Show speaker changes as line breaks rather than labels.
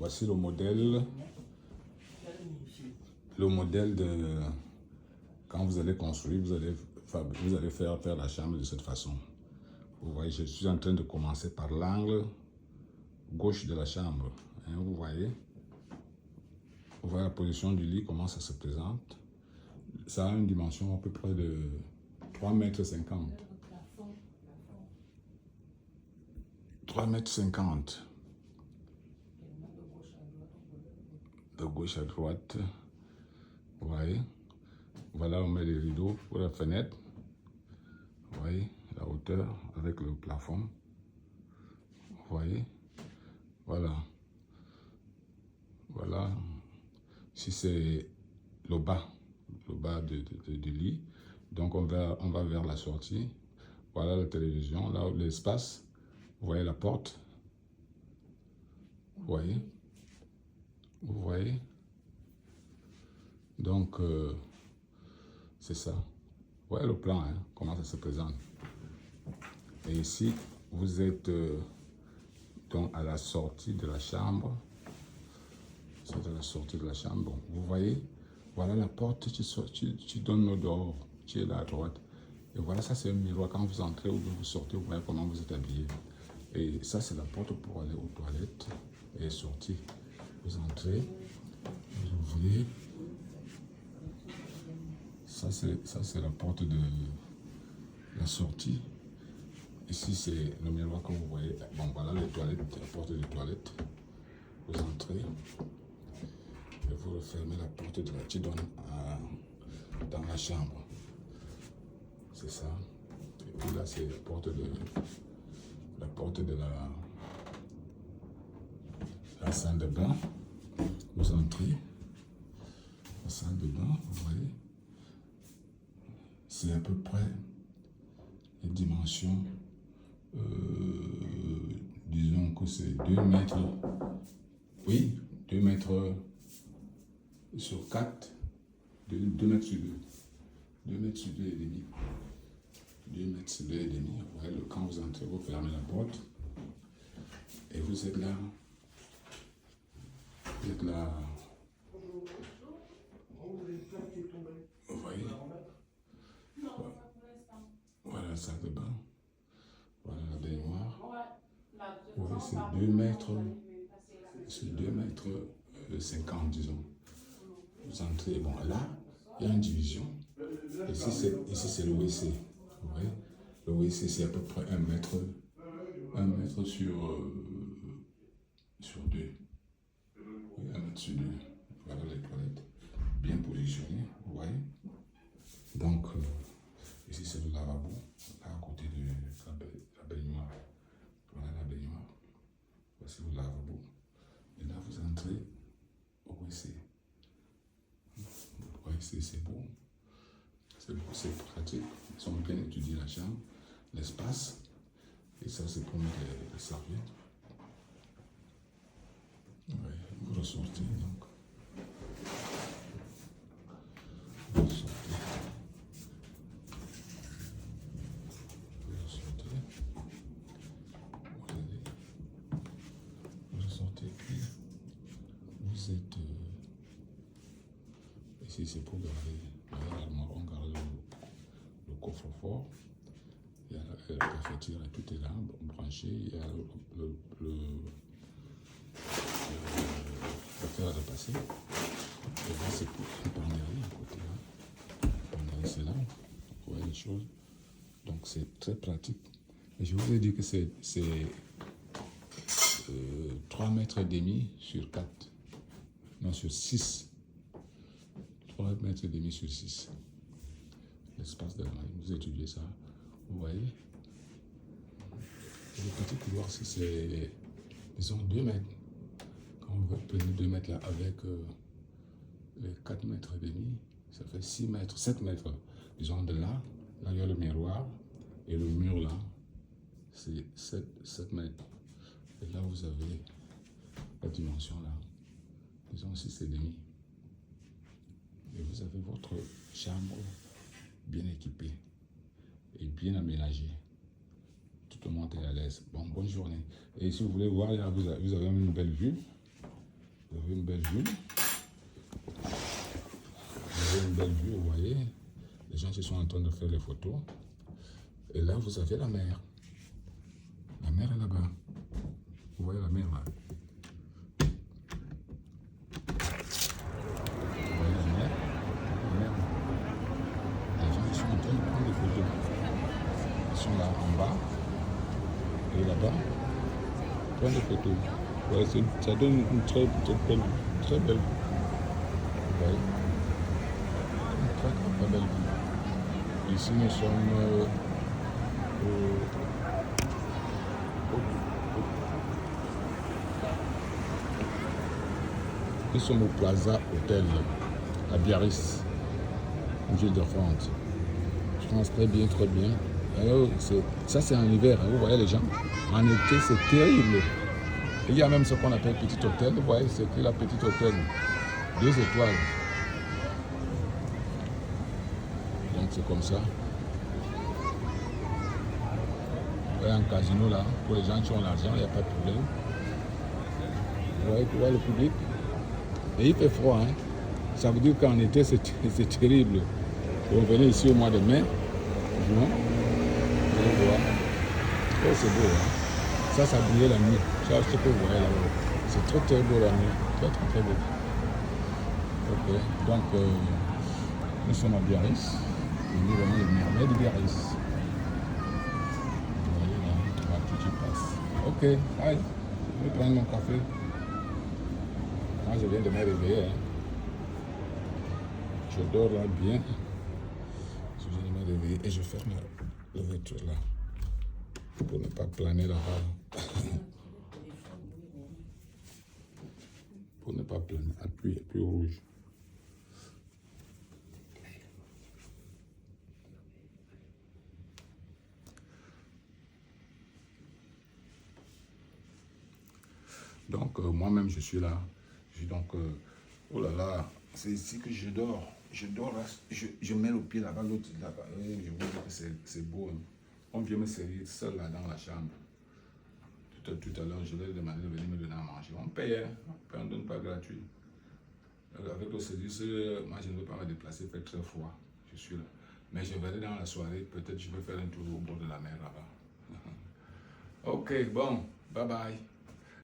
voici le modèle de quand vous allez construire, vous allez faire la chambre de cette façon. Vous voyez, je suis en train de commencer par l'angle gauche de la chambre. Hein, vous voyez la position du lit, comment ça se présente. Ça a une dimension à peu près de 3,50 m. 3,50 m. De gauche à droite. Vous voyez. Voilà, on met les rideaux pour la fenêtre. Vous voyez la hauteur avec le plafond. Vous voyez. Voilà. Voilà. Ici, c'est le bas du lit. Donc, on va vers la sortie. Voilà la télévision. Là, l'espace. Vous voyez la porte. Vous voyez. Vous voyez. Donc, c'est ça. Vous voyez le plan, hein, comment ça se présente. Et ici, vous êtes donc à la sortie de la chambre. C'est à la sortie de la chambre. Bon, vous voyez, voilà la porte, tu donnes au dehors, tu es là à droite. Et voilà, ça c'est un miroir. Quand vous entrez ou vous sortez, vous voyez comment vous êtes habillé. Et ça, c'est la porte pour aller aux toilettes et sortir. Vous entrez, vous ouvrez. Ça, c'est la porte de la sortie. Ici, c'est le miroir que vous voyez. Bon, voilà les toilettes, la porte des toilettes. Vous entrez et vous refermez la porte de la qui donne dans la chambre. C'est ça. Et puis là, c'est la porte de la salle de bain. Vous entrez. La salle de bain, vous voyez. C'est à peu près les dimensions. Disons que c'est 2 mètres. Oui, 2 mètres sur 4. 2 mètres sur 2. 2 mètres sur 2 et demi. 2 mètres sur 2 et demi. Vous voyez, quand vous entrez, vous fermez la porte. Et vous êtes là. Vous êtes là. Vous voyez. Voilà la salle de bain. Voilà la baignoire. Vous voyez, c'est 2 mètres. C'est 2 mètres 50, disons. Vous entrez. Bon, là, il y a une division. Ici, c'est le WC. Vous voyez, le WC, c'est à peu près 1 mètre sur 2. Oui, 1 mètre sur 2. Voilà les toilettes. Bien positionnées, vous voyez. Donc, ici, c'est le lavabo. Là, à côté de la baignoire. Voilà la baignoire. Voici le lavabo. Et là, vous entrez au WC. Vous voyez, c'est beau. C'est pratique. Ils ont bien étudié la chambre, l'espace. Et ça, c'est pour mettre les serviettes. Ouais, vous ressortez donc. Vous ressortez. Vous ressortez. Vous ressortez. Puis vous êtes. Ici, c'est pour garder. On garde le coffre-fort. Il y a la cafetière et tout est là, branché. Il y a le fer à repasser. Et là, c'est pour une penderie à côté. Là. Penderie, c'est là. Vous voyez les choses. Donc, c'est très pratique. Et je vous ai dit que c'est 3 mètres et demi sur 4. Non, sur 6. 3 mètres et demi sur 6. L'espace de la main. Vous étudiez ça. Vous voyez. Et le petit couloir, c'est, disons, 2 mètres. Quand vous prenez 2 mètres là avec les 4 mètres et demi, ça fait 6 mètres, 7 mètres. Disons de là, il y a le miroir et le mur là, c'est 7 mètres. Et là, vous avez la dimension là, disons 6 et demi. Et vous avez votre chambre bien équipée et bien aménagée. Tout le monde est à l'aise. Bon, bonne journée. Et si vous voulez voir, là, vous avez une belle vue. Vous avez une belle vue. Vous avez une belle vue, vous voyez. Les gens qui sont en train de faire les photos. Et là, vous avez la mer. La mer est là-bas. Vous voyez la mer là. Vous voyez la mer. La mer. Les gens qui sont en train de prendre des photos. Ils sont là en bas. Et là-bas. Prendre des photos. Ouais, ça donne une très belle vue. Vous voyez. Une très belle vue. Ici, nous sommes nous sommes au Plaza Hotel à Biarritz, en Île-de-France. France, très bien, très bien. Alors, ça c'est en hiver, hein, vous voyez les gens. En été, c'est terrible. Il y a même ce qu'on appelle petit hôtel. Vous voyez, c'est écrit la petite hôtel. 2 étoiles. Donc c'est comme ça. Vous voyez un casino là, pour les gens qui ont l'argent, il n'y a pas de problème. Vous voyez le public. Et il fait froid, hein. Ça veut dire qu'en été c'est terrible. Vous venez ici au mois de mai, juin, vous allez voir. Oh, c'est beau, hein. Ça brillait la nuit. Ça, c'est ce que vous voyez là-bas. C'est très beau la nuit. Très beau. Ok, donc nous sommes à Biarritz. Et nous voyons les merveilles de Biarritz. Vous voyez là, tout qui passe. Ok, allez, je vais prendre mon café. Moi, je viens de me réveiller. Hein. Je dors là bien. Je viens de me réveiller et je ferme l'ouverture là. Pour ne pas planer là-bas. Pour ne pas planer. Appuie rouge. Donc, moi-même, je suis là. Oh là là, c'est ici que je dors. Je dors là, je mets le pied là-bas, l'autre là-bas. Et je vous dis que c'est beau. Hein. On vient me servir seul là dans la chambre. Tout à l'heure, je leur ai demandé de venir me donner à manger. On paye, hein. On ne donne pas gratuit. Avec le service, moi je ne veux pas me déplacer, il fait très froid. Je suis là. Mais je verrai dans la soirée, peut-être je vais faire un tour au bord de la mer là-bas. Ok, bon, bye bye.